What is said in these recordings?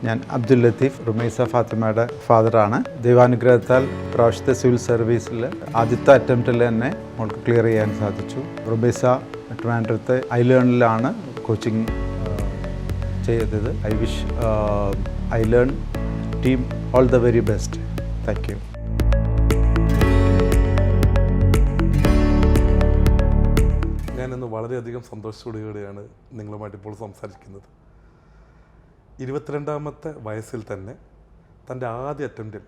ഞാൻ അബ്ദുൽ ലത്തീഫ്, റുമൈസ ഫാത്തിമയുടെ ഫാദറാണ്. ദൈവാനുഗ്രഹത്താൽ പ്രാവശ്യത്തെ സിവിൽ സർവീസിൽ ആദ്യത്തെ അറ്റംപ്റ്റിൽ തന്നെ മോൾക്ക് ക്ലിയർ ചെയ്യാൻ സാധിച്ചു. റുമൈസ ട്രിവാൻഡ്രത്തെ ഐലേണിലാണ് കോച്ചിങ് ചെയ്തത്. I wish iLearn team all the very best. Thank you. ഞാനിന്ന് വളരെയധികം സന്തോഷത്തോടുകൂടിയാണ് നിങ്ങളുമായിട്ട് ഇപ്പോൾ സംസാരിക്കുന്നത്. 22ാമത്തെ വയസ്സിൽ തന്നെ തൻ്റെ ആദ്യ അറ്റംപ്റ്റിൽ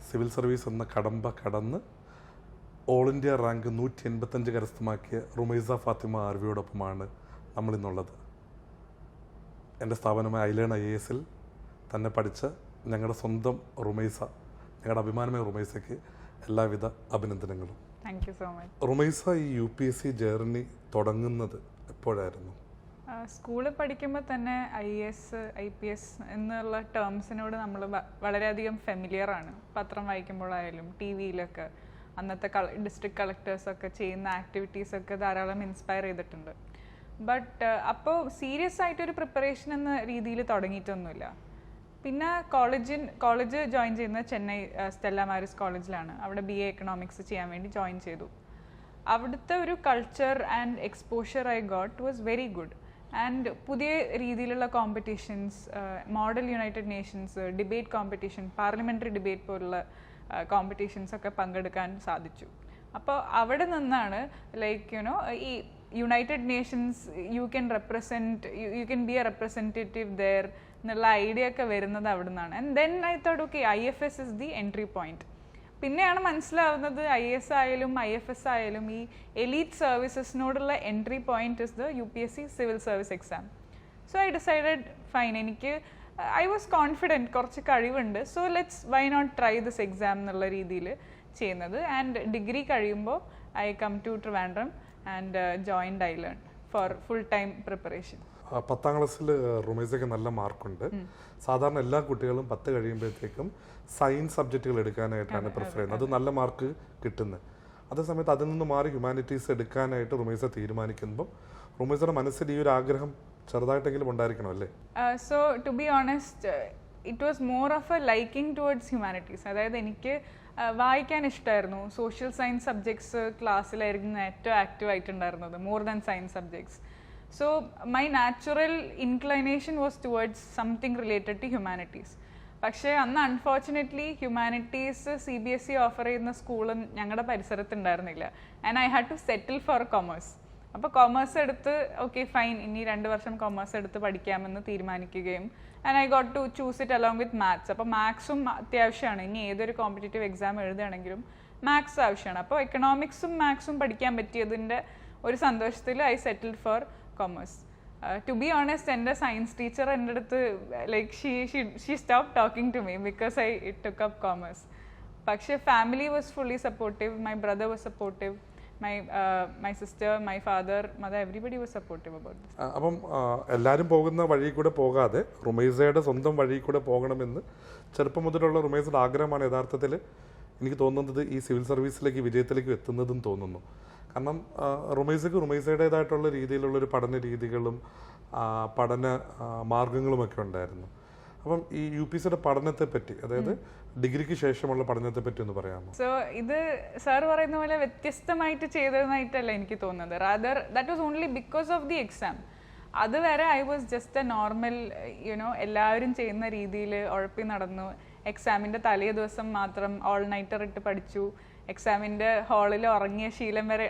സിവിൽ സർവീസ് എന്ന കടമ്പ കടന്ന് ഓൾ ഇന്ത്യ റാങ്ക് 185 കരസ്ഥമാക്കിയ റുമൈസ ഫാത്തിമ ആർവിയോടൊപ്പമാണ് നമ്മളിന്നുള്ളത്. എൻ്റെ സ്ഥാപനമായ ഐലേൺ IASൽ തന്നെ പഠിച്ച ഞങ്ങളുടെ സ്വന്തം റുമൈസ, ഞങ്ങളുടെ അഭിമാനമായ റുമൈസയ്ക്ക് എല്ലാവിധ അഭിനന്ദനങ്ങളും. Thank you so much. Rumaisa ഈ UPSC ജേർണി തുടങ്ങുന്നത് എപ്പോഴായിരുന്നു? സ്കൂളിൽ പഠിക്കുമ്പോൾ തന്നെ IAS IPS എന്നുള്ള ടേംസിനോട് നമ്മൾ വളരെയധികം ഫെമിലിയറാണ്. പത്രം വായിക്കുമ്പോഴായാലും TV-യിലൊക്കെ അന്നത്തെ ഡിസ്ട്രിക്ട് കളക്ടേഴ്സൊക്കെ ചെയ്യുന്ന ആക്ടിവിറ്റീസൊക്കെ ധാരാളം ഇൻസ്പയർ ചെയ്തിട്ടുണ്ട്. ബട്ട് അപ്പോൾ സീരിയസ് ആയിട്ടൊരു പ്രിപ്പറേഷൻ എന്ന രീതിയിൽ തുടങ്ങിയിട്ടൊന്നുമില്ല. പിന്നെ കോളേജ് ജോയിൻ ചെയ്യുന്നത് ചെന്നൈ സ്റ്റെല്ല മാരിസ് കോളേജിലാണ്. അവിടെ BA എക്കണോമിക്സ് ചെയ്യാൻ വേണ്ടി ജോയിൻ ചെയ്തു. അവിടുത്തെ ഒരു culture and exposure I got was very good. And പുതിയ രീതിയിലുള്ള competitions, model United Nations, debate competition, parliamentary debate പോലുള്ള കോമ്പറ്റീഷൻസ് ഒക്കെ പങ്കെടുക്കാൻ സാധിച്ചു. അപ്പോൾ അവിടെ നിന്നാണ് ഈ United Nations you can be a representative there എന്നുള്ള ഐഡിയ ഒക്കെ വരുന്നത് അവിടെ നിന്നാണ്. And then I thought okay, IFS is the entry point. പിന്നെയാണ് മനസ്സിലാവുന്നത് IAS ആയാലും IFS ആയാലും ഈ എലീറ്റ് സർവീസസിനോടുള്ള entry point is the UPSC civil service exam. So I decided fine, I was confident, കുറച്ച് കഴിവുണ്ട്, so why not try this exam എന്നുള്ള രീതിയിൽ ചെയ്യുന്നത്. ആൻഡ് ഡിഗ്രി കഴിയുമ്പോൾ I come to Trivandrum and joined iLearn for full time preparation. 10ാം ക്ലാസ്സിൽ റുമൈസയ്ക്ക് നല്ല മാർക്കുണ്ട്. സാധാരണ എല്ലാ കുട്ടികളും 10 കഴിയുമ്പോഴത്തേക്കും സയൻസ് സബ്ജക്റ്റുകൾ എടുക്കാനായിട്ടാണ് പ്രിഫർ ചെയ്യുന്നത്. അത് നല്ല മാർക്ക് കിട്ടുന്നത്. അതേസമയത്ത് അതിൽ നിന്ന് മാറി ഹ്യൂമാനിറ്റീസ് എടുക്കാനായിട്ട് റുമൈസ തീരുമാനിക്കുമ്പോൾ റുമൈസയുടെ മനസ്സിൽ ഈ ഒരു ആഗ്രഹം ചെറുതായിട്ടെങ്കിലും ഉണ്ടായിരിക്കണം അല്ലേ? So to be honest, it was more of a liking towards humanities. അതായത് എനിക്ക് വായിക്കാൻ ഇഷ്ടമായിരുന്നു. സോഷ്യൽ സയൻസ് സബ്ജക്ട്സ് ക്ലാസ്സിലായിരുന്നു ഏറ്റവും ആക്റ്റീവ് ആയിട്ടുണ്ടായിരുന്നത്, more than science subjects. So my natural inclination was towards something related to humanities. പക്ഷേ അന്ന് അൺഫോർച്ചുനേറ്റ്ലി ഹ്യൂമാനിറ്റീസ് CBSE ഓഫർ ചെയ്യുന്ന സ്കൂളും ഞങ്ങളുടെ പരിസരത്തുണ്ടായിരുന്നില്ല. And I had to settle for commerce. അപ്പോൾ കൊമേഴ്സ് എടുത്ത് ഓക്കെ ഫൈൻ, ഇനി 2 വർഷം കൊമേഴ്സ് എടുത്ത് പഠിക്കാമെന്ന് തീരുമാനിക്കുകയും and I got to choose it along with maths. അപ്പോൾ മാത്സും അത്യാവശ്യമാണ്. ഇനി ഏതൊരു കോമ്പറ്റേറ്റീവ് എക്സാം എഴുതുകയാണെങ്കിലും മാത്സ് ആവശ്യമാണ്. അപ്പോൾ എക്കണോമിക്സും മാത്സും പഠിക്കാൻ പറ്റിയതിൻ്റെ ഒരു സന്തോഷത്തിൽ I settle for commerce. To be honest, എൻ്റെ സയൻസ് ടീച്ചർ എൻ്റെ അടുത്ത് she stopped talking to me because I took up commerce. പക്ഷേ family was fully supportive. My brother was supportive, my sister, my father, mother, everybody was supportive about this. അപ്പം എല്ലാവരും പോകുന്ന വഴി കൂടെ പോകാതെ റുമൈസയുടെ സ്വന്തം വഴി കൂടെ പോകണമെന്ന് ചെറുപ്പം മുതലുള്ള റുമൈസയുടെ ആഗ്രഹമാണ് യഥാർത്ഥത്തിൽ എനിക്ക് തോന്നുന്നത് ഈ സിവിൽ സർവീസിലേക്ക് വിജയത്തിലേക്ക് എത്തുന്നതും തോന്നുന്നു. കാരണം റുമൈസയ്ക്ക് റുമൈസയുടേതായിട്ടുള്ള രീതിയിലുള്ളൊരു പഠന രീതികളും പഠന മാർഗങ്ങളുമൊക്കെ ഉണ്ടായിരുന്നു. അപ്പം ഈ UPSCയുടെ പഠനത്തെ പറ്റി, അതായത് ഡിഗ്രിക്ക് ശേഷമുള്ള പഠനത്തെ പറ്റി ഒന്ന് പറയാമോ? സോ ഇത് സാർ പറയുന്ന പോലെ വ്യത്യസ്തമായിട്ട് ചെയ്തതായിട്ടല്ല എനിക്ക് തോന്നുന്നത്. Rather that was only because of the exam. അതുവരെ I was just a normal എല്ലാവരും ചെയ്യുന്ന രീതിയിൽ ഉഴപ്പി നടന്നു. എക്സാമിൻ്റെ തലേ ദിവസം മാത്രം ഓൾ നൈറ്റർ ഇട്ട് പഠിച്ചു. എക്സാമിൻ്റെ ഹാളിൽ ഉറങ്ങിയ ശീലം വരെ,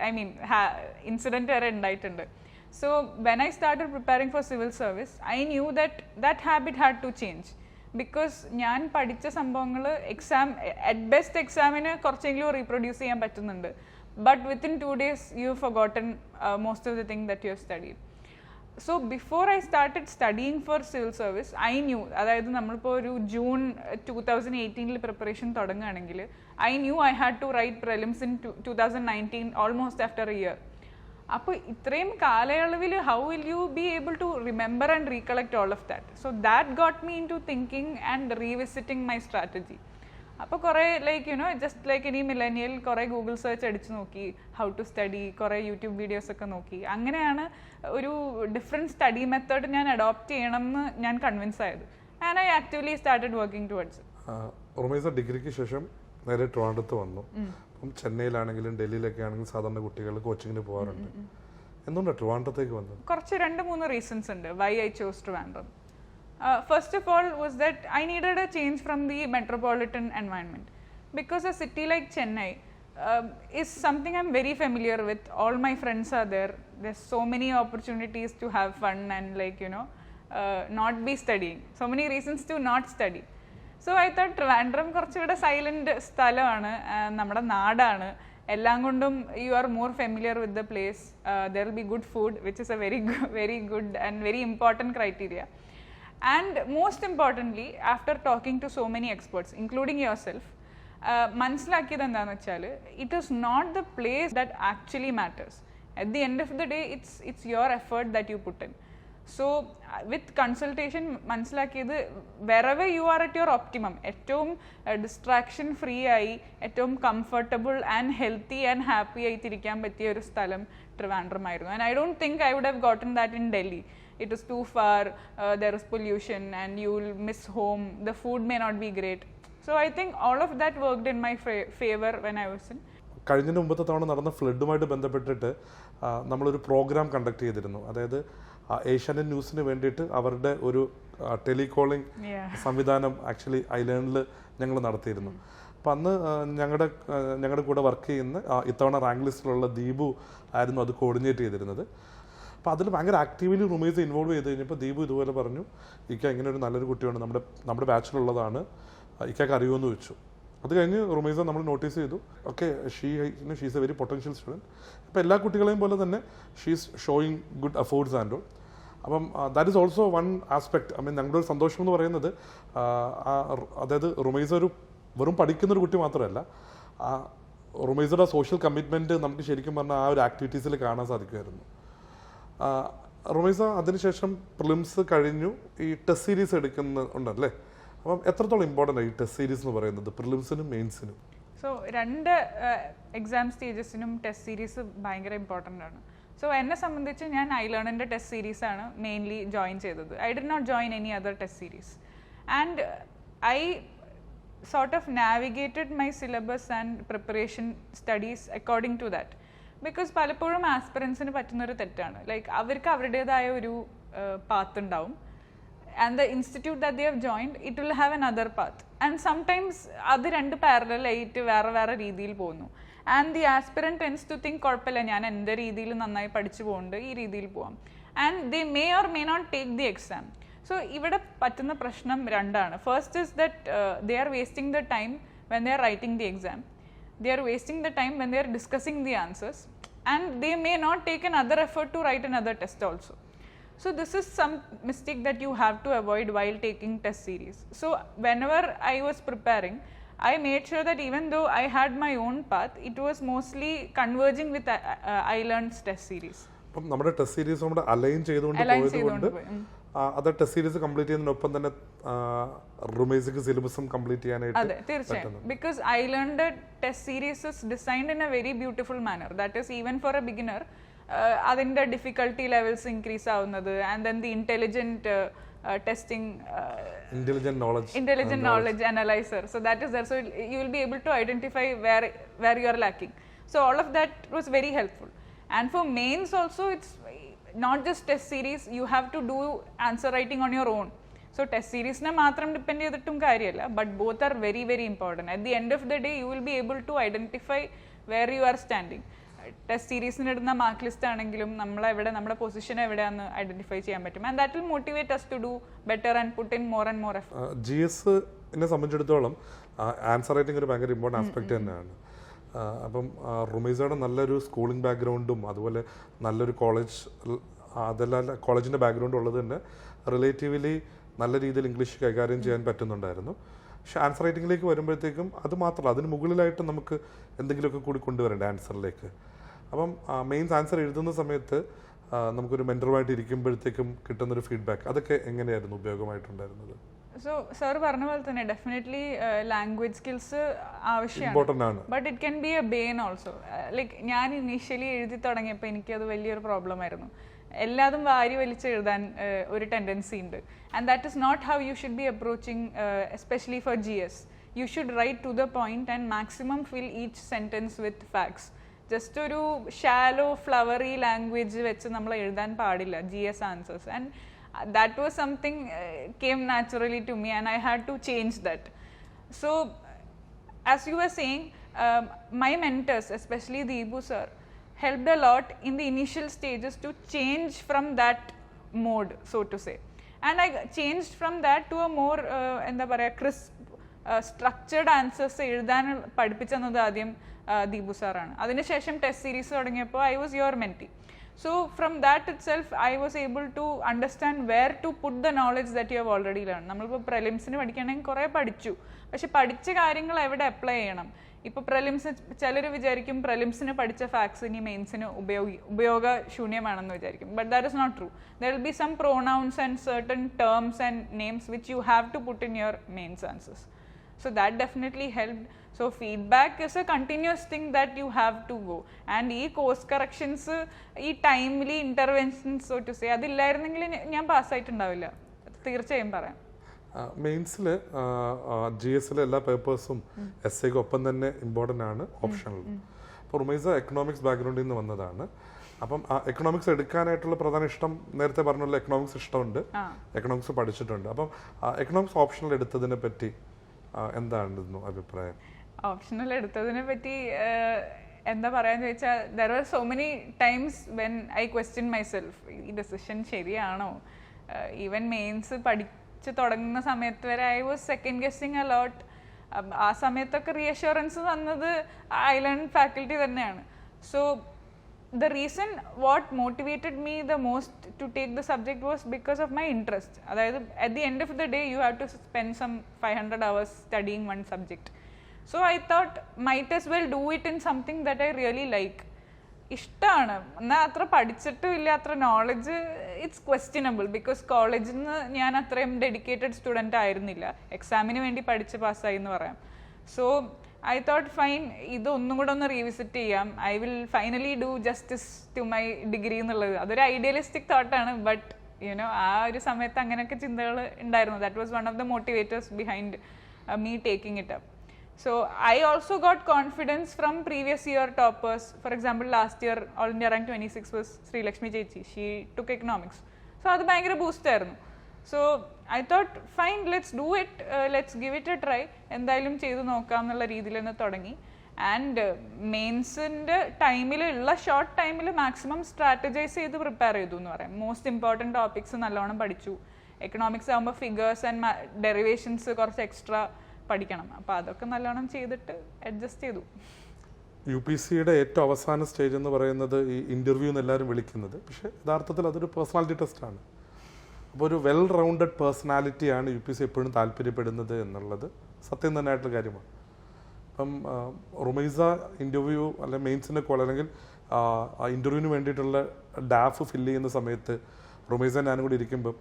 ഇൻസിഡൻറ്റ് വരെ ഉണ്ടായിട്ടുണ്ട്. So when I started preparing for civil service I knew that habit had to change. Because ഞാൻ പഠിച്ച സംഭവങ്ങൾ അറ്റ് ബെസ്റ്റ് എക്സാമിന് കുറച്ചെങ്കിലും റീപ്രൊഡ്യൂസ് ചെയ്യാൻ പറ്റുന്നുണ്ട്. But within 2 days you have forgotten most of the thing that you have studied. So before I started studying for civil service I knew, അതായത് നമ്മളിപ്പോൾ ഒരു ജൂൺ 2018 പ്രിപ്പറേഷൻ തുടങ്ങുകയാണെങ്കിൽ I knew I had to write prelims in 2019, almost after a year. അപ്പോൾ ഇത്രയും കാലയളവിൽ how will you be able to remember and recollect all of that? So that got me in to thinking and revisiting my strategy. അപ്പോൾ കുറേ just like any millennial കുറേ Google search അടിച്ച് നോക്കി, how to study, കുറേ YouTube videos ഒക്കെ നോക്കി. അങ്ങനെയാണ് ഒരു ഡിഫറെൻറ്റ് സ്റ്റഡി മെത്തേഡ് ഞാൻ അഡോപ്റ്റ് ചെയ്യണമെന്ന് ഞാൻ കൺവിൻസ് ആയത്. and I actively started working towards it. Rumaisa ഡിഗ്രിക്ക് ശേഷം നേരെ ട്രിവാൻഡ്രത്ത് വന്നു. അപ്പം ചെന്നൈയിലാണെങ്കിലും ഡൽഹിയിലൊക്കെ ആണെങ്കിലും സാധാരണ കുട്ടികൾ കോച്ചിങ്ങിന് പോകാറുണ്ട്. എന്തുകൊണ്ടാണ് ട്രിവാൻഡ്രത്തേക്ക് വന്നത്? കുറച്ച് 2-3 റീസൺസ് ഉണ്ട് why I chose Trivandrum. First of all was that I needed a change from the metropolitan environment, because a city like Chennai is something I'm very familiar with. All my friends are there. There's so many opportunities to have fun and not be studying. So many reasons to not study. So I thought Trivandrum കുറച്ചുകൂടെ silent സ്ഥലമാണ്, നമ്മുടെ നാടാണ്, എല്ലാം കൊണ്ടും you are more familiar with the place. There will be good food, which is a very good and very important criteria. And most importantly, after talking to so many experts, including yourself, മനസ്സിലാക്കിയത് എന്താണെന്ന് വെച്ചാൽ it is not the place that actually matters. At the end of the day, it's your effort that you put in. So with consultation മനസ്സിലാക്കിയത് wherever you are at your optimum, ഏറ്റവും distraction free ആയി ഏറ്റവും comfortable and healthy and happy ആയിട്ടിരിക്കാൻ പറ്റിയ ഒരു സ്ഥലം ട്രിവാൻഡ്രം ആയിരുന്നു. And I don't think I would have gotten that in Delhi. It is too far, there is pollution and you will miss home, the food may not be great. So I think all of that worked in my favor when I was in. കഴിഞ്ഞ മുമ്പത്തെ തവണ നടന്ന ഫ്ലഡുമായിട്ട് ബന്ധപ്പെട്ടിട്ട് നമ്മളൊരു programme conduct ചെയ്തിരുന്നു. അതായത് ഏഷ്യാനെറ്റ് ന്യൂസിന് വേണ്ടിയിട്ട് അവരുടെ ഒരു ടെലികോളിംഗ് സംവിധാനം ആക്ച്വലി ഐലേണിൽ ഞങ്ങൾ നടത്തിയിരുന്നു. അപ്പം അന്ന് ഞങ്ങളുടെ കൂടെ വർക്ക് ചെയ്യുന്ന ഇത്തവണ റാങ്ക് ലിസ്റ്റിലുള്ള ദീപു ആയിരുന്നു അത് കോർഡിനേറ്റ് ചെയ്തിരുന്നത്. അപ്പോൾ അതിൽ ഭയങ്കര ആക്റ്റീവ്ലി റുമൈസ ഇൻവോൾവ് ചെയ്ത് കഴിഞ്ഞപ്പോൾ ദീപു ഇതുപോലെ പറഞ്ഞു, ഇക്ക ഇങ്ങനെ ഒരു നല്ലൊരു കുട്ടിയാണ്, നമ്മുടെ ബാച്ചിലുള്ളതാണ്, ഇക്കയ്ക്ക് അറിയുമെന്ന് വെച്ചു. അത് കഴിഞ്ഞ് റുമൈസ നമ്മൾ നോട്ടീസ് ചെയ്തു, okay she's a very potential student. അപ്പോൾ എല്ലാ കുട്ടികളെയും പോലെ തന്നെ she's showing good efforts and all. അപ്പം that is also one aspect. I mean ഞങ്ങളുടെ ഒരു സന്തോഷം എന്ന് പറയുന്നത്, അതായത് റുമൈസ ഒരു വെറും പഠിക്കുന്നൊരു കുട്ടി മാത്രമല്ല, റുമൈസയുടെ സോഷ്യൽ കമ്മിറ്റ്മെൻറ്റ് നമുക്ക് ശരിക്കും പറഞ്ഞാൽ ആ ഒരു ആക്ടിവിറ്റീസിൽ കാണാൻ സാധിക്കുമായിരുന്നു. റുമൈസ അതിനുശേഷം പ്രിലിംസ് കഴിഞ്ഞു ഈ ടെസ്റ്റ് സീരീസ് എടുക്കുന്നുണ്ടല്ലേ? അപ്പം എത്രത്തോളം ഇമ്പോർട്ടൻ്റ് ആണ് ഈ ടെസ്റ്റ് സീരീസ് എന്ന് പറയുന്നത് പ്രിലിംസിനും മെയിൻസിനും? സോ രണ്ട് എക്സാം സ്റ്റേജസിനും ടെസ്റ്റ് സീരീസ് ഭയങ്കര ഇമ്പോർട്ടൻ്റ് ആണ്. സോ എന്നെ സംബന്ധിച്ച് ഞാൻ ഐലേണിൻ്റെ ടെസ്റ്റ് സീരീസ് ആണ് മെയിൻലി ജോയിൻ ചെയ്തത്. I did not join any other test series and I sort of navigated my syllabus and preparation studies according to that. Because പലപ്പോഴും ആസ്പിറൻസിന് പറ്റുന്നൊരു തെറ്റാണ്, ലൈക്ക് അവർക്ക് അവരുടേതായ ഒരു പാത്ത് ഉണ്ടാവും, and the institute that they have joined, it will have another path, and sometimes അത് രണ്ട് പാരലൽ ആയിട്ട് വേറെ രീതിയിൽ പോകുന്നു. and the aspirant tends to think കുഴപ്പമില്ല, ഞാൻ എൻ്റെ രീതിയിൽ നന്നായി പഠിച്ചു പോകുന്നുണ്ട്, ഈ രീതിയിൽ പോവാം, and they may or may not take the exam. so ഇവിടെ പറ്റുന്ന പ്രശ്നം രണ്ടാണ്. first is that they are wasting the time when they are writing the exam, they are wasting the time when they are discussing the answers, and they may not take another effort to write another test also. So this is some mistake that you have to avoid while taking test series. So whenever I was preparing, I made sure that even though I had my own path, it was mostly converging with iLearn's test series. അപ്പം നമ്മുടെ test series നമ്മുടെ align ചെയ്തുകൊണ്ട് പോയതുകൊണ്ട് അത് test series complete ചെയ്യുന്നതിനൊപ്പം തന്നെ റുമൈസക്ക് സിലബസും complete ചെയ്യാനായിട്ട്. അതെ, തീർച്ചയായും. Because iLearned test series is designed in a very beautiful manner. That is even for a beginner അതിൻ്റെ ഡിഫിക്കൽട്ടി ലെവൽസ് ഇൻക്രീസ് ആവുന്നത്, and then the intelligent testing, intelligent knowledge analyzer, so that is there, so you will be able to identify where you are lacking. So all of that was very helpful. And for mains also, it's not just test series, you have to do answer writing on your own. So test series ne matram depend ചെയ്തിട്ടും കാര്യമില്ല, but both are very important. At the end of the day, you will be able to identify where you are standing. Test സീരീസിന് ഇടുന്ന mark list ആണെങ്കിലും നമ്മളെവിടെ, നമ്മുടെ position എവിടെയാണെന്ന് identify ചെയ്യാൻ പറ്റും, and that will motivate us to do better and put in more and more effort. GS-നെ സംബന്ധിച്ചിടത്തോളം answer writing ഒരു ഭയങ്കര ഇമ്പോർട്ടൻ്റ് ആസ്പെക്ട് തന്നെയാണ്. അപ്പം റുമൈസയുടെ നല്ലൊരു സ്കൂളിംഗ് ബാക്ക്ഗ്രൗണ്ടും അതുപോലെ നല്ലൊരു അതെല്ലാം കോളേജിൻ്റെ ബാക്ക്ഗ്രൗണ്ടും ഉള്ളത് തന്നെ റിലേറ്റീവ്ലി നല്ല രീതിയിൽ ഇംഗ്ലീഷ് കൈകാര്യം ചെയ്യാൻ പറ്റുന്നുണ്ടായിരുന്നു. പക്ഷെ ആൻസർ റൈറ്റിംഗിലേക്ക് വരുമ്പോഴത്തേക്കും അത് മാത്രമല്ല, അതിന് മുകളിലായിട്ട് നമുക്ക് എന്തെങ്കിലുമൊക്കെ കൂടി കൊണ്ടുവരണ്ടേ ആൻസറിലേക്ക്. അപ്പം മെയിൻസ് ആൻസർ എഴുതുന്ന സമയത്ത് നമുക്കൊരു മെൻറ്ററുമായിട്ട് ഇരിക്കുമ്പോഴത്തേക്കും കിട്ടുന്നൊരു ഫീഡ്ബാക്ക്, അതൊക്കെ എങ്ങനെയായിരുന്നു ഉപയോഗമായിട്ടുണ്ടായിരുന്നത്? സോ സാർ പറഞ്ഞ പോലെ തന്നെ ഡെഫിനറ്റ്ലി ലാംഗ്വേജ് സ്കിൽസ് ആവശ്യമാണ്, but it can be a bane also. Like ഞാൻ ഇനീഷ്യലി എഴുതി തുടങ്ങിയപ്പോൾ എനിക്കത് വലിയൊരു പ്രോബ്ലം ആയിരുന്നു. എല്ലാതും വാരി വലിച്ച് എഴുതാൻ ഒരു ടെൻഡൻസി ഉണ്ട്. And that is not how you should be approaching especially for GS. You should write to the point and maximum fill each sentence with facts. Just ഒരു shallow flowery language വെച്ച് നമ്മൾ എഴുതാൻ പാടില്ല GS answers. And that was something came naturally to me and I had to change that. So as you were saying, my mentors, especially Deepu sir, helped a lot in the initial stages to change from that mode, so to say. And I changed from that to a more എന്താ പറയുക crisp structured answers എഴുതാൻ പഠിപ്പിച്ചെന്നത് ആദ്യം ദീപു സാറാണ്. അതിനുശേഷം test series തുടങ്ങിയപ്പോൾ I was your mentee. So from that itself I was able to understand where to put the knowledge that you have already learn. നമ്മളിപ്പോൾ പ്രിലിംസിന് പഠിക്കണമെങ്കിൽ കുറേ പഠിച്ചു, പക്ഷെ പഠിച്ച കാര്യങ്ങൾ എവിടെ അപ്ലൈ ചെയ്യണം? ഇപ്പോൾ പ്രിലിംസ് ചിലർ വിചാരിക്കും പ്രിലിംസിന് പഠിച്ച ഫാക്ട്സ് ഇനി മെയിൻസിന് ഉപയോഗശൂന്യമാണെന്ന് വിചാരിക്കും. But that is not true. There will be some pronouns and certain terms and names which you have to put in your mains answers. So that definitely helped. So feedback is a continuous thing that you have to go. And ഈ course corrections, ഈ timely interventions, so to say, അതില്ലായിരുന്നെങ്കിൽ ഞാൻ പാസ്സായിട്ടുണ്ടാവില്ല, തീർച്ചയായും പറയാം. മെയിൻസിൽ GSലെ എല്ലാ പേപ്പേഴ്സും എസ്ഐക്ക് ഒപ്പം തന്നെ important ആണ് optional. അപ്പോൾ റുമൈസ എക്കണോമിക്സ് ബാക്ക്ഗ്രൗണ്ടിൽ നിന്ന് വന്നതാണ്. അപ്പം എക്കണോമിക്സ് എടുക്കാനായിട്ടുള്ള പ്രധാന ഇഷ്ടം നേരത്തെ പറഞ്ഞല്ലോ, എക്കണോമിക്സ് ഇഷ്ടമുണ്ട്, എക്കണോമിക്സ് പഠിച്ചിട്ടുണ്ട്. അപ്പം എക്കണോമിക്സ് ഓപ്ഷണൽ എടുത്തതിനെ പറ്റി എന്തായിരുന്നു അഭിപ്രായം? ഓപ്ഷണൽ എടുത്തതിനെ പറ്റി എന്താ പറയാന്ന് ചോദിച്ചാൽ, there are so many times when I question myself, ഈ ഡെസിഷൻ ശരിയാണോ? ഈവൻ മെയിൻസ് പഠിച്ച് തുടങ്ങുന്ന സമയത്ത് വരെ ഐ വാസ് സെക്കൻഡ് ഗെസ്സിങ് അ ലോട്ട്. ആ സമയത്തൊക്കെ റീഅഷ്യൂറൻസ് തന്നത് ഐലൻഡ് ഫാക്കൽറ്റി തന്നെയാണ്. So the reason what motivated me the most to take the subject was because of my interest. Adayathu at the end of the day you have to spend some 500 hours studying one subject. So I thought might as well do it in something that I really like. ഇഷ്ടമാണ് എന്നാൽ അത്ര പഠിച്ചിട്ടും ഇല്ല, അത്ര knowledge it's questionable. Because കോളേജിൽ നിന്ന് ഞാൻ അത്രയും dedicated student ആയിരുന്നില്ല, എക്സാമിന് വേണ്ടി പഠിച്ച് പാസ്സായി എന്ന് പറയാം. സോ I thought fine, ഇത് ഒന്നും കൂടെ ഒന്ന് റീവിസിറ്റ് ചെയ്യാം, I will finally do justice to my degree എന്നുള്ളത്. അതൊരു ഐഡിയലിസ്റ്റിക് തോട്ടാണ്, ബട്ട് യുനോ ആ ഒരു സമയത്ത് അങ്ങനെയൊക്കെ ചിന്തകൾ ഉണ്ടായിരുന്നു. That was one of the motivators behind me taking it up. So I also got confidence from previous year toppers. For example last year all India rank 26 was Sreelakshmi ചേച്ചി, she took economics. So അത് ഭയങ്കര ബൂസ്റ്റായിരുന്നു. So I thought fine, let's do it, let's give it a try, എന്തായാലും ചെയ്ത് നോക്കാം എന്നുള്ള രീതിയിൽ തന്നെ തുടങ്ങി. ആൻഡ് മെയിൻസിൻ്റെ ടൈമിലുള്ള ഷോർട്ട് ടൈമിൽ മാക്സിമം സ്ട്രാറ്റജൈസ് ചെയ്ത് പ്രിപ്പയർ ചെയ്തു എന്ന് പറയാം. മോസ്റ്റ് ഇമ്പോർട്ടൻറ്റ് ടോപ്പിക്സ് നല്ലോണം പഠിച്ചു. എക്കണോമിക്സ് ആകുമ്പോൾ ഫിഗേഴ്സ് ആൻഡ് ഡെറിവേഷൻസ് കുറച്ച് എക്സ്ട്രാ പഠിക്കണം, അപ്പോൾ അതൊക്കെ നല്ലോണം ചെയ്തിട്ട് അഡ്ജസ്റ്റ് ചെയ്തു. UPSCയുടെ ഏറ്റവും അവസാന സ്റ്റേജ് എന്ന് പറയുന്നത് ഈ ഇൻ്റർവ്യൂ എന്ന് എല്ലാവരും വിളിക്കുന്നത്, പക്ഷേ യഥാർത്ഥത്തിൽ അതൊരു പേഴ്സണാലിറ്റി ടെസ്റ്റാണ്. അപ്പോൾ ഒരു വെൽ റൗണ്ടഡ് പേഴ്സണാലിറ്റിയാണ് UPSC എപ്പോഴും താല്പര്യപ്പെടുന്നത് എന്നുള്ളത് സത്യം തന്നെയായിട്ടുള്ള കാര്യമാണ്. അപ്പം റുമൈസ ഇൻ്റർവ്യൂ അല്ലെങ്കിൽ മെയിൻസിൻ്റെ കോൾ അല്ലെങ്കിൽ ഇൻ്റർവ്യൂവിന് വേണ്ടിയിട്ടുള്ള ഡാഫ് ഫില്ല് ചെയ്യുന്ന സമയത്ത് റുമൈസ ഞാനും കൂടി ഇരിക്കുമ്പം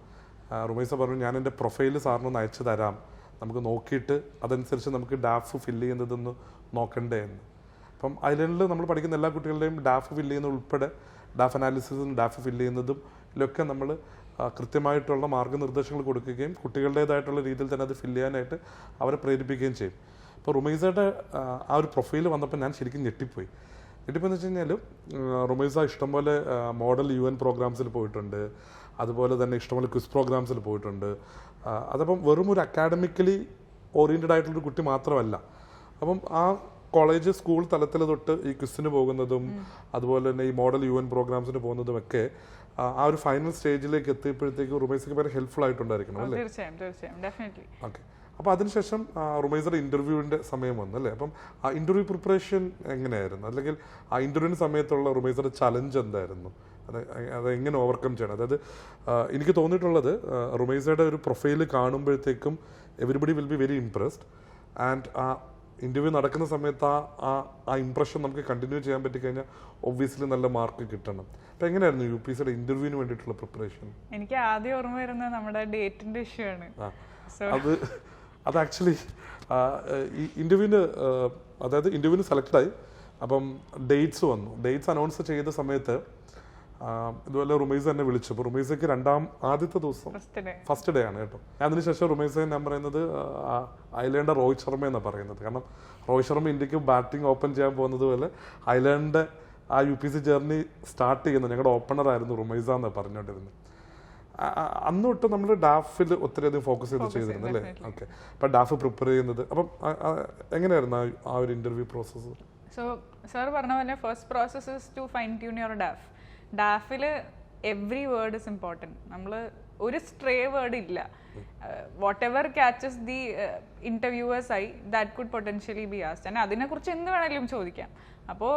റുമൈസ പറഞ്ഞു, ഞാൻ എൻ്റെ പ്രൊഫൈൽ സാറിനൊന്ന് അയച്ചു തരാം, നമുക്ക് നോക്കിയിട്ട് അതനുസരിച്ച് നമുക്ക് ഡാഫ് ഫില്ല് ചെയ്യുന്നതൊന്ന് നോക്കണ്ടേ എന്ന്. അപ്പം ഐലൻഡിൽ നമ്മൾ പഠിക്കുന്ന എല്ലാ കുട്ടികളുടെയും ഡാഫ് ഫില്ല് ചെയ്യുന്ന ഉൾപ്പെടെ ഡാഫ് അനാലിസിസും ഡാഫ് ഫില്ല് ചെയ്യുന്നതും ഇതിലൊക്കെ നമ്മൾ കൃത്യമായിട്ടുള്ള മാർഗ്ഗനിർദ്ദേശങ്ങൾ കൊടുക്കുകയും കുട്ടികളുടേതായിട്ടുള്ള രീതിയിൽ തന്നെ അത് ഫില്ല് ചെയ്യാനായിട്ട് അവരെ പ്രേരിപ്പിക്കുകയും ചെയ്യും. അപ്പോൾ റുമൈസയുടെ ആ ഒരു പ്രൊഫൈൽ വന്നപ്പോൾ ഞാൻ ശരിക്കും ഞെട്ടിപ്പോയി. ഞെട്ടിപ്പോയെന്ന് വെച്ച് കഴിഞ്ഞാൽ റുമൈസ ഇഷ്ടംപോലെ മോഡൽ UN പ്രോഗ്രാംസിൽ പോയിട്ടുണ്ട്, അതുപോലെ തന്നെ ഇഷ്ടംപോലെ ക്വിസ് പ്രോഗ്രാംസിൽ പോയിട്ടുണ്ട്. അതപ്പം വെറും ഒരു അക്കാഡമിക്കലി ഓറിയൻറ്റഡ് ആയിട്ടുള്ളൊരു കുട്ടി മാത്രമല്ല. അപ്പം ആ കോളേജ് സ്കൂൾ തലത്തിൽ തൊട്ട് ഈ ക്വിസിന് പോകുന്നതും അതുപോലെ തന്നെ ഈ മോഡൽ UN പ്രോഗ്രാംസിന് പോകുന്നതുമൊക്കെ ആ ഒരു ഫൈനൽ സ്റ്റേജിലേക്ക് എത്തിയപ്പോഴത്തേക്ക് റുമൈസയ്ക്ക് ഭയങ്കര ഹെൽപ്ഫുൾ ആയിട്ടുണ്ടായിരിക്കണം അല്ലേ? ഓക്കെ. അപ്പോൾ അതിനുശേഷം റുമൈസയുടെ ഇൻ്റർവ്യൂവിൻ്റെ സമയം വന്നു അല്ലേ? അപ്പം ആ ഇൻ്റർവ്യൂ പ്രിപ്പറേഷൻ എങ്ങനെയായിരുന്നു, അല്ലെങ്കിൽ ആ ഇൻ്റർവ്യൂവിന് സമയത്തുള്ള റുമൈസയുടെ ചലഞ്ച് എന്തായിരുന്നു, അത് എങ്ങനെ ഓവർകം ചെയ്യണം? അതായത് എനിക്ക് തോന്നിയിട്ടുള്ളത് റുമൈസയുടെ ഒരു പ്രൊഫൈല് കാണുമ്പോഴത്തേക്കും everybody will be very impressed. And ആ ഇൻ്റർവ്യൂ നടക്കുന്ന സമയത്ത് ആ ഇംപ്രഷൻ നമുക്ക് കണ്ടിന്യൂ ചെയ്യാൻ പറ്റിക്കഴിഞ്ഞാൽ ഒബ്വിയസ്ലി നല്ല മാർക്ക് കിട്ടണം. അപ്പം എങ്ങനെയായിരുന്നു UPSCയുടെ ഇൻ്റർവ്യൂവിന് വേണ്ടിയിട്ടുള്ള പ്രിപ്പറേഷൻ? എനിക്ക് ആദ്യം ഓർമ്മ വരുന്നത് നമ്മുടെ ഡേറ്റിൻ്റെ ഇഷ്യൂ ആണ്. അത് ആക്ച്വലി ഈ ഇൻ്റർവ്യൂവിന്, അതായത് ഇൻ്റർവ്യൂവിന് സെലക്റ്റഡായി, അപ്പം ഡേറ്റ്സ് വന്നു. ഡേറ്റ്സ് അനൗൺസ് ചെയ്ത സമയത്ത് ഇതുപോലെ റുമൈസ എന്നെ വിളിച്ചു. അപ്പോൾ റുമൈസയ്ക്ക് ആദ്യത്തെ ദിവസം ഫസ്റ്റ് ഡേ ആണ് കേട്ടോ. അതിനുശേഷം റുമൈസയെ ഞാൻ പറയുന്നത് ഐലൻഡ് രോഹിത് ശർമ്മ എന്നാണ് പറയുന്നത്. കാരണം രോഹിത് ശർമ്മ ഇന്ത്യക്ക് ബാറ്റിംഗ് ഓപ്പൺ ചെയ്യാൻ പോകുന്നത് പോലെ ഐലൻഡ് ആ UPC ജേർണി സ്റ്റാർട്ട് ചെയ്യുന്നത് ഞങ്ങളുടെ ഓപ്പണർ ആയിരുന്നു റുമൈസ എന്നാണ് പറഞ്ഞുകൊണ്ടിരുന്നത്. അന്ന് തൊട്ട് നമ്മൾ ഡാഫിൽ ഒത്തിരിയധികം ഫോക്കസ് ചെയ്തിരുന്നു അല്ലേ? ഓക്കെ. അപ്പം ഡാഫ് പ്രിപ്പയർ ചെയ്യുന്നത് അപ്പം എങ്ങനെയായിരുന്നു ആ ഒരു ഇന്റർവ്യൂ പ്രോസസ്സ്? സോ സാർ പറഞ്ഞ പോലെ first process is to fine tune your DAF. ഡാഫിൽ എവ്രി വേർഡ് ഇസ് ഇമ്പോർട്ടൻറ്റ്. നമ്മൾ ഒരു സ്ട്രേ വേർഡ് ഇല്ല. Whatever catches the interviewers eye that could potentially be asked. And അതിനെക്കുറിച്ച് എന്ത് വേണമെങ്കിലും ചോദിക്കാം. അപ്പോൾ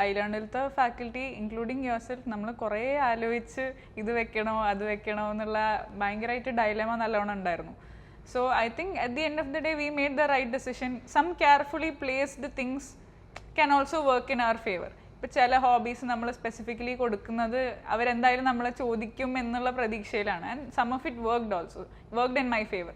ഐലൻഡിലത്തെ ഫാക്കൽറ്റി ഇൻക്ലൂഡിങ് യുവർ സെൽഫ് നമ്മൾ കുറേ ആലോചിച്ച് ഇത് വെക്കണോ അത് വെക്കണോ എന്നുള്ള ഭയങ്കരമായിട്ട് ഡയലമ നല്ലോണം ഉണ്ടായിരുന്നു. So I think at the end of the day we made the right decision. Some carefully placed things can also work in our favour. ഇപ്പം ചില ഹോബീസ് നമ്മൾ സ്പെസിഫിക്കലി കൊടുക്കുന്നത് അവരെന്തായാലും നമ്മളെ ചോദിക്കും എന്നുള്ള പ്രതീക്ഷയിലാണ്. And some of it worked in my favour.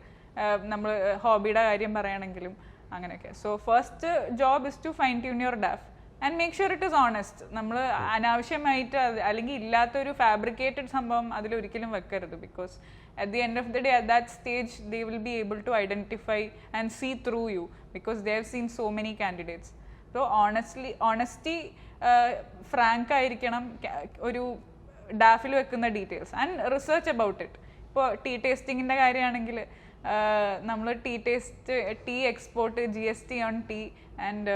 നമ്മൾ ഹോബിയുടെ കാര്യം പറയുകയാണെങ്കിലും അങ്ങനെയൊക്കെ. So first job is to fine tune your DAF and make sure it is honest. നമ്മൾ അനാവശ്യമായിട്ട് അല്ലെങ്കിൽ ഇല്ലാത്തൊരു ഫാബ്രിക്കേറ്റഡ് സംഭവം അതിലൊരിക്കലും വെക്കരുത്. Because at the end of the day, at that stage, they will be able to identify and see through you because they have seen so many candidates. So honesty, frank ആയിരിക്കണം ഒരു ഡാഫിൽ വെക്കുന്ന details and research about it. ഇപ്പോൾ tea ടേസ്റ്റിങ്ങിൻ്റെ കാര്യമാണെങ്കിൽ നമ്മൾ tea export GST on tea and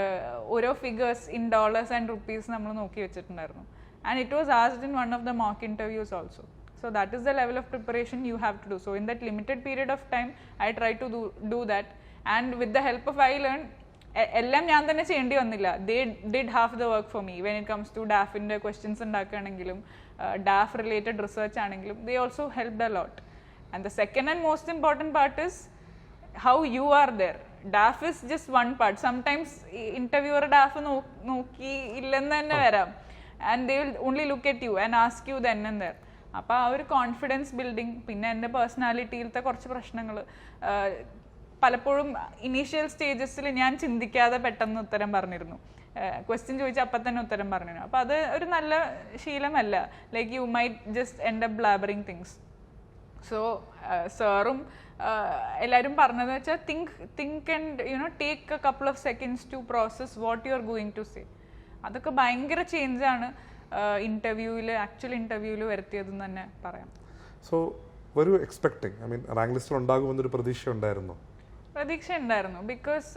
ഓരോ figures in dollars and rupees നമ്മൾ നോക്കി വെച്ചിട്ടുണ്ടായിരുന്നു. And it was asked in one of the mock interviews also. So that is the level of preparation you have to do. So in that limited period of time, I try to do that. And with the help of iLearn, എല്ലാം ഞാൻ തന്നെ ചെയ്യേണ്ടി വന്നില്ല. They did half the work for me when it comes to DAF-ന്റെ questions ഉണ്ടാക്കുകയാണെങ്കിലും DAF related research ആണെങ്കിലും they also helped a lot. And the second and most important part is how you are there. DAF is just one part. Sometimes interviewer DAF നോക്കി ഇല്ലെന്ന് തന്നെ വരാം. And they will only look at you and ask you then and there. അപ്പോൾ ആ ഒരു confidence building, പിന്നെ എൻ്റെ പേഴ്സണാലിറ്റിയിലത്തെ കുറച്ച് പ്രശ്നങ്ങൾ പലപ്പോഴും ഇനീഷ്യൽ സ്റ്റേജസിൽ ഞാൻ ചിന്തിക്കാതെ പെട്ടെന്ന് ഉത്തരം പറഞ്ഞിരുന്നു. ക്വസ്റ്റ്യൻ ചോദിച്ചാൽ അപ്പം തന്നെ ഉത്തരം പറഞ്ഞിരുന്നു. അപ്പോൾ അത് ഒരു നല്ല ശീലമല്ല. Like you might just end up blabbering things. So സാറും എല്ലാവരും പറഞ്ഞതെന്ന് വെച്ചാൽ think and take a couple of seconds to process what you are going to say. അതൊക്കെ ഭയങ്കര ചേഞ്ചാണ് ആക്ച്വൽ ഇന്റർവ്യൂവിൽ വരുത്തിയതെന്ന് തന്നെ പറയാം. സോ ഒരു എക്സ്പെക്ടിങ്, ഐ മീൻ റാങ്ക് ലിസ്റ്റിൽ ഉണ്ടാകുമെന്നൊരു പ്രതീക്ഷ ഉണ്ടായിരുന്നു? പ്രതീക്ഷ ഉണ്ടായിരുന്നു. Because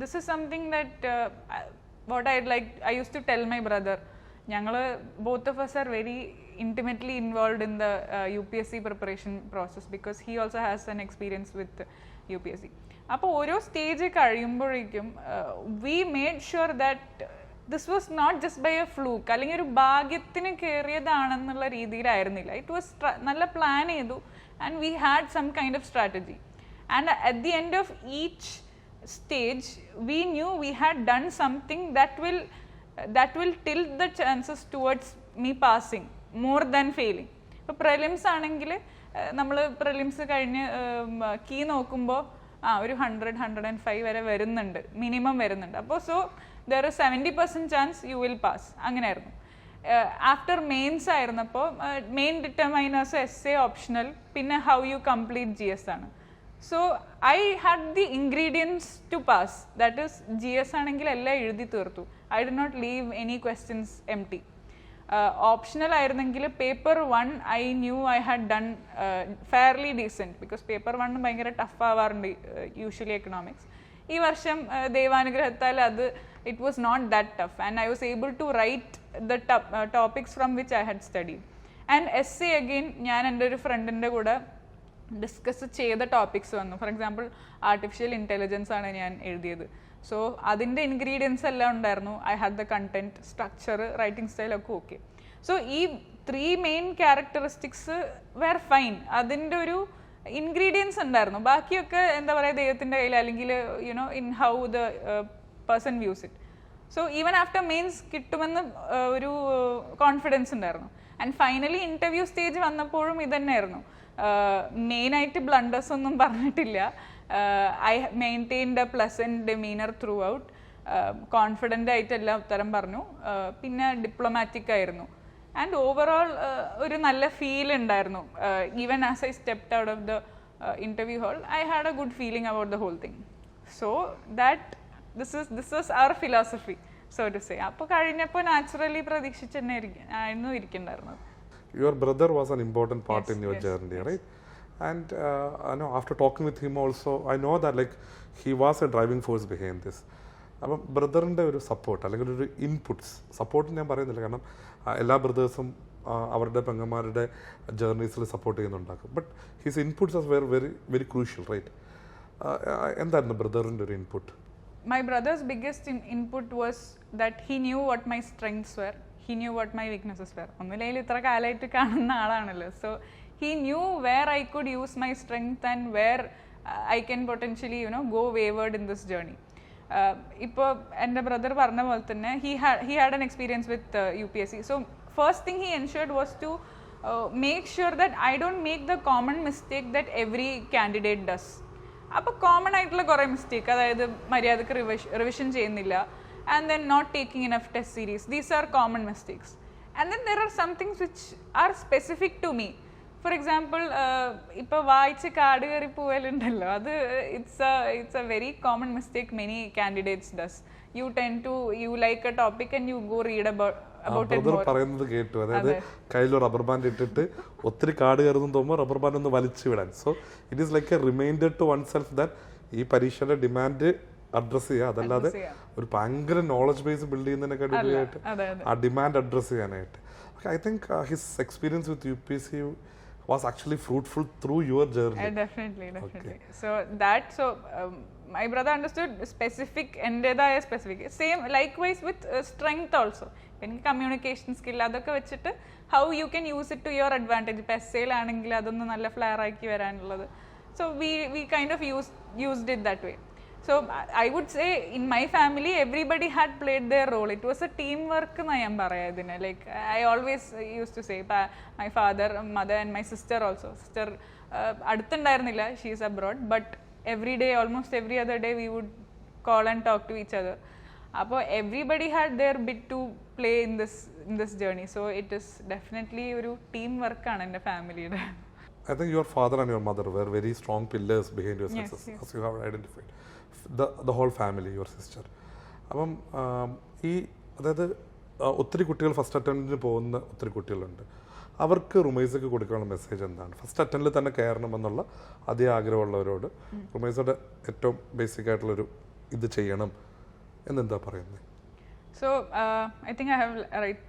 this is something that what I use to tell my brother. ഞങ്ങൾ both of us are very intimately involved in the UPSC preparation process because he also has an experience with UPSC. അപ്പോൾ ഓരോ stage കഴിയുമ്പോഴേക്കും we made sure that this was not just by a fluke, അല്ലെങ്കിൽ ഒരു ഭാഗ്യത്തിന് കയറിയതാണെന്നുള്ള രീതിയിലായിരുന്നില്ല. It was നല്ല plan ചെയ്തു and we had some kind of strategy. And at the end of each stage we knew we had done something that will tilt the chances towards me passing more than failing. ഇപ്പോൾ prelims ആണെങ്കിൽ നമ്മൾ prelims കഴിഞ്ഞ് key നോക്കുമ്പോൾ ഒരു 100-105 വരെ വരുന്നുണ്ട്, minimum വരുന്നുണ്ട്. അപ്പോൾ so there is 70% chance you will pass. അങ്ങനെയായിരുന്നു. ആഫ്റ്റർ മെയിൻസ് ആയിരുന്നപ്പോൾ മെയിൻ ഡിറ്റർമൈനേഴ്സ് essay ഓപ്ഷണൽ, പിന്നെ ഹൗ യു കംപ്ലീറ്റ് GS ആണ്. So I had the ingredients to pass. That is GS ആണെങ്കിൽ എല്ലാം എഴുതി തീർത്തു. I did not leave any questions empty. Optional ആയിരുന്നെങ്കിൽ paper 1 I knew I had done fairly decent because paper 1 ഭയങ്കര tough ആവാറുണ്ട് usually economics. ഈ വർഷം ദൈവാനുഗ്രഹത്താൽ അത് it was not that tough and I was able to write the topics from which I had studied. And essay again ഞാൻ എൻ്റെ ഒരു ഫ്രണ്ടിൻ്റെ കൂടെ discuss ചെയ്ത ടോപ്പിക്സ് വന്നു. ഫോർ എക്സാമ്പിൾ ആർട്ടിഫിഷ്യൽ ഇൻ്റലിജൻസ് ആണ് ഞാൻ എഴുതിയത്. സോ അതിൻ്റെ ഇൻഗ്രീഡിയൻസ് എല്ലാം ഉണ്ടായിരുന്നു. I had the content, structure, writing സ്റ്റൈലൊക്കെ ഓക്കെ. സോ ഈ 3 മെയിൻ ക്യാരക്ടറിസ്റ്റിക്സ് വെർ ഫൈൻ. അതിൻ്റെ ഒരു ഇൻഗ്രീഡിയൻസ് ഉണ്ടായിരുന്നു. ബാക്കിയൊക്കെ എന്താ പറയുക, ദൈവത്തിൻ്റെ കയ്യിൽ, അല്ലെങ്കിൽ in how the person views it. So even after mains കിട്ടുമെന്ന് ഒരു കോൺഫിഡൻസ് ഉണ്ടായിരുന്നു. ആൻഡ് ഫൈനലി ഇൻ്റർവ്യൂ സ്റ്റേജ് വന്നപ്പോഴും ഇതന്നെയായിരുന്നു. മെയിനായിട്ട് ബ്ലണ്ടേഴ്സ് ഒന്നും പറഞ്ഞിട്ടില്ല. I maintained a pleasant demeanour throughout. Confident ആയിട്ട് എല്ലാം ഉത്തരം പറഞ്ഞു. പിന്നെ ഡിപ്ലോമാറ്റിക് ആയിരുന്നു. ആൻഡ് ഓവറോൾ ഒരു നല്ല ഫീൽ ഉണ്ടായിരുന്നു. Even as I stepped out of the interview hall I had a good feeling about the whole thing. So that this was our philosophy, so to say. അപ്പോൾ കഴിഞ്ഞപ്പോൾ naturally പ്രതീക്ഷിച്ച് തന്നെ ആയിരുന്നു ഇരിക്കുന്നുണ്ടായിരുന്നത്. Your brother was an important part in your journey, right? And I know after talking with him also, I know that like he was a driving force behind this. അപ്പം ബ്രദറിൻ്റെ ഒരു support അല്ലെങ്കിൽ ഒരു inputs, support ഞാൻ പറയുന്നില്ല, കാരണം എല്ലാ ബ്രദേഴ്സും അവരുടെ പെങ്ങന്മാരുടെ ജേർണീസിൽ സപ്പോർട്ട് ചെയ്യുന്നുണ്ടാക്കും. But his inputs are very very crucial, right? എന്തായിരുന്നു ബ്രദറിൻ്റെ ഒരു input? My brother's biggest input was that he knew what my strengths were, he knew what my weaknesses were. ഒന്നുമില്ലെങ്കിൽ ഇത്ര കാലമായിട്ട് കാണുന്ന ആളാണല്ലോ. So he knew where I could use my strength and where I can potentially go wayward in this journey. ഇപ്പോൾ എൻ്റെ brother പറഞ്ഞ പോലെ തന്നെ he had an experience with UPSC. So first thing he ensured was to make sure that I don't make the common mistake that every candidate does. അപ്പോൾ common ആയിട്ടുള്ള കുറേ mistake, അതായത് മര്യാദക്ക് റിവിഷൻ ചെയ്യുന്നില്ല, and then not taking enough test series. These are common mistakes. And then there are some things which are specific to me. For example, ഇപ്പോൾ വായിച്ച് കാട് കയറി പോവലുണ്ടല്ലോ, അത് it's a very common mistake many candidates does. You like a topic and you go read about it more. പറയുന്നത് കേട്ടു, അതായത് കയ്യിൽ റബ്ബർ ബാൻഡ് ഇട്ടിട്ട് ഒത്തിരി കാട് കയറുന്നു തോന്നുമ്പോൾ റബ്ബർ ബാൻഡ് ഒന്ന് വലിച്ചു വിടാൻ. So it is like a reminder to oneself that ഈ പരീക്ഷയുടെ ഡിമാൻഡ് അഡ്രസ് ചെയ്യുക, അതല്ലാതെ ഒരു ഭയങ്കര നോളജ് ബേസ് ബിൽഡ് ചെയ്യുന്നതിനേക്കാൾ ഉപരിയായിട്ട് ആ ഡിമാൻഡ് അഡ്രസ് ചെയ്യാനായിട്ട്. I think his experience with UPSC was actually fruitful through your journey. Definitely. Okay. So my brother understood specific endedaya specific. Same likewise with strength also. When communication skill adokke vechittu how you can use it to your advantage. Ipo essay il aanengil adonnu nalla flare aakki varanullathu. So we kind of used it that way. So I would say in my family everybody had played their role. It was a teamwork na yan paraya idine. Like I always used to say, my father, mother and my sister also. Sister aduthundairunilla, she is abroad, but every day, almost every other day we would call and talk to each other. Appo everybody had their bit to play in this journey. So it is definitely oru teamwork aanu ende family ide. I think your father and your mother were very strong pillars behind your success, yes. As you have identified. The whole family, your sister. അപ്പം ഈ അതായത് ഒത്തിരി കുട്ടികൾ first അറ്റംപ്റ്റിന് പോകുന്ന ഒത്തിരി കുട്ടികളുണ്ട്. അവർക്ക് റുമൈസയ്ക്ക് കൊടുക്കാനുള്ള മെസ്സേജ് എന്താണ്? ഫസ്റ്റ് അറ്റംപ്റ്റിൽ തന്നെ കയറണമെന്നുള്ള അതേ ആഗ്രഹമുള്ളവരോട് റുമൈസയുടെ ഏറ്റവും ബേസിക് ആയിട്ടുള്ളൊരു ഇത് ചെയ്യണം എന്നെന്താ പറയുന്നത്? So I think I have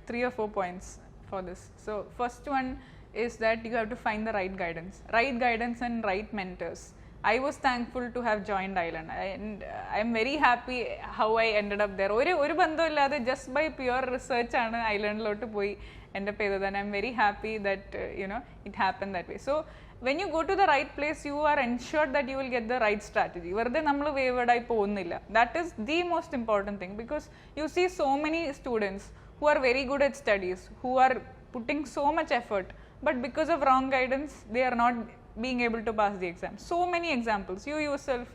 3 or 4 points for this. So first one is that you have to find the right guidance and right mentors. I was thankful to have joined Island, and I'm very happy how I ended up there. ഒരു ബന്ധമില്ലാതെ just by pure research ആണ് ഐലൻഡിലോട്ട് പോയി എൻ്റെ ചെയ്തത്. And I'm very happy that it happened that way. So when you go to the right place, you are ensured that you will get the right strategy. വെറുതെ നമ്മൾ wayward ആയി പോകുന്നില്ല. That is the most important thing, because you see so many students who are very good at studies, who are putting so much effort, but because of wrong guidance they are not being able to pass the exam. So many examples, you yourself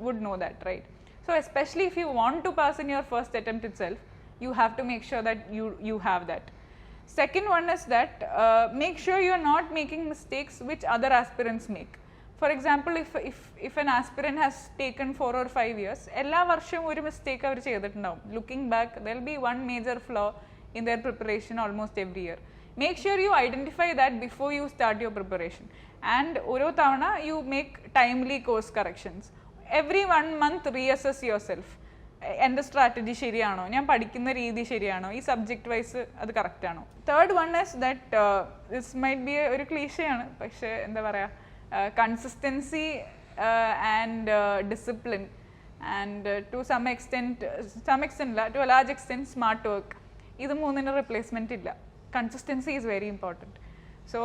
would know that, right? So especially if you want to pass in your first attempt itself, you have to make sure that you have that. Second one is that make sure you are not making mistakes which other aspirants make. For example, if an aspirant has taken 4 or 5 years, ella varsham oru mistake avaru cheyidittundavu. Looking back, there will be one major flaw in their preparation almost every year. Make sure you identify that before you start your preparation. And oro tavana you make timely course corrections. Every 1 month reassess yourself. എൻ്റെ strategy ശരിയാണോ, ഞാൻ പഠിക്കുന്ന രീതി ശരിയാണോ, ഈ subject wise അത് correct ആണോ. Third one is that this might be ഒരു ക്ലീഷയാണ്, പക്ഷേ എന്താ പറയുക, consistency and discipline and to some extent അല്ല, to a large extent smart work, ഇത് മൂന്നിന് റിപ്ലേസ്മെൻറ്റ് ഇല്ല. Consistency is very important. So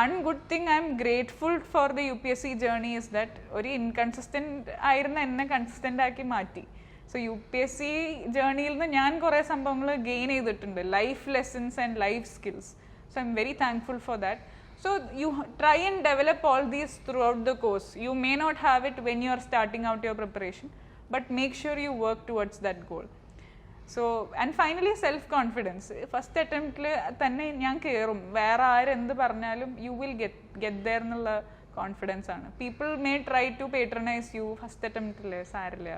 one good thing I am grateful for the UPSC journey is that ഒരു inconsistent ആയിരുന്ന എന്നെ consistent ആക്കി മാറ്റി. So UPSC ജേർണിയിൽ നിന്ന് ഞാൻ കുറേ സംഭവങ്ങൾ ഗെയിൻ ചെയ്തിട്ടുണ്ട്, life lessons and life skills. So I am very thankful for that. So you try and develop all these throughout the course. You may not have it when you are starting out your preparation, but make sure you work towards that goal. So and finally self confidence. First അറ്റംപ്റ്റിൽ തന്നെ ഞാൻ കയറും, വേറെ ആരെന്ത് പറഞ്ഞാലും you will get there എന്നുള്ള confidence ആണ്. People may try to patronise you. First അറ്റംപ്റ്റിൽ സാരില്ല,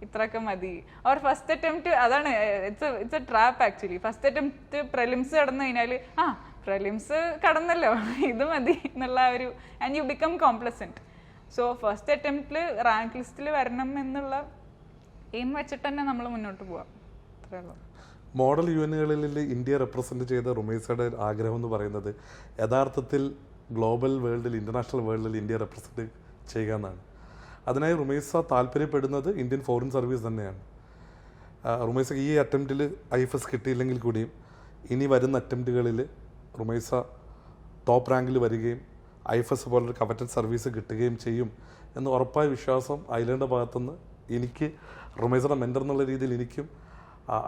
ഇത്രയൊക്കെ മതി. അവർ ഫസ്റ്റ് അറ്റംപ്റ്റ് അതാണ്, it's a trap actually. First attempt prelims കടന്നു കഴിഞ്ഞാൽ പ്രിലിംസ് കടന്നല്ലോ, ഇത് മതി എന്നുള്ള ഒരു, and you become complacent. So first അറ്റംപ്റ്റിൽ റാങ്ക് ലിസ്റ്റിൽ വരണം എന്നുള്ള എയിം വെച്ചിട്ട് തന്നെ നമ്മൾ മുന്നോട്ട് പോവാം. അത്രേ ഉള്ളൂ. മോഡൽ യുഎനുകളിൽ ഇന്ത്യ റെപ്രസെൻറ്റ് ചെയ്ത റുമൈസയുടെ ആഗ്രഹം എന്ന് പറയുന്നത് യഥാർത്ഥത്തിൽ ഗ്ലോബൽ വേൾഡിൽ, ഇൻ്റർനാഷണൽ വേൾഡിൽ ഇന്ത്യ റെപ്രസെൻറ്റ് ചെയ്യുക എന്നാണ്. അതിനായി റുമൈസ താല്പര്യപ്പെടുന്നത് ഇന്ത്യൻ ഫോറിൻ സർവീസ് തന്നെയാണ്. റുമൈസക്ക് ഈ അറ്റംപ്റ്റിൽ IFS കിട്ടിയില്ലെങ്കിൽ കൂടിയും ഇനി വരുന്ന അറ്റംപ്റ്റുകളിൽ റുമൈസ ടോപ്പ് റാങ്കിൽ വരികയും IFS പോലൊരു കവറ്റഡ് സർവീസ് കിട്ടുകയും ചെയ്യും എന്ന് ഉറപ്പായ വിശ്വാസം ഐലൻഡിൻ്റെ ഭാഗത്തുനിന്ന് എനിക്ക്, റുമൈസയുടെ മെൻറ്റർ എന്നുള്ള രീതിയിൽ എനിക്കും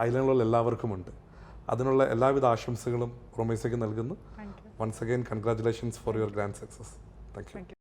ഐലൻഡിലുള്ള എല്ലാവർക്കുമുണ്ട്. അതിനുള്ള എല്ലാവിധ ആശംസകളും റുമൈസയ്ക്ക് നൽകുന്നു. Once again congratulations for your grand success. Thank U.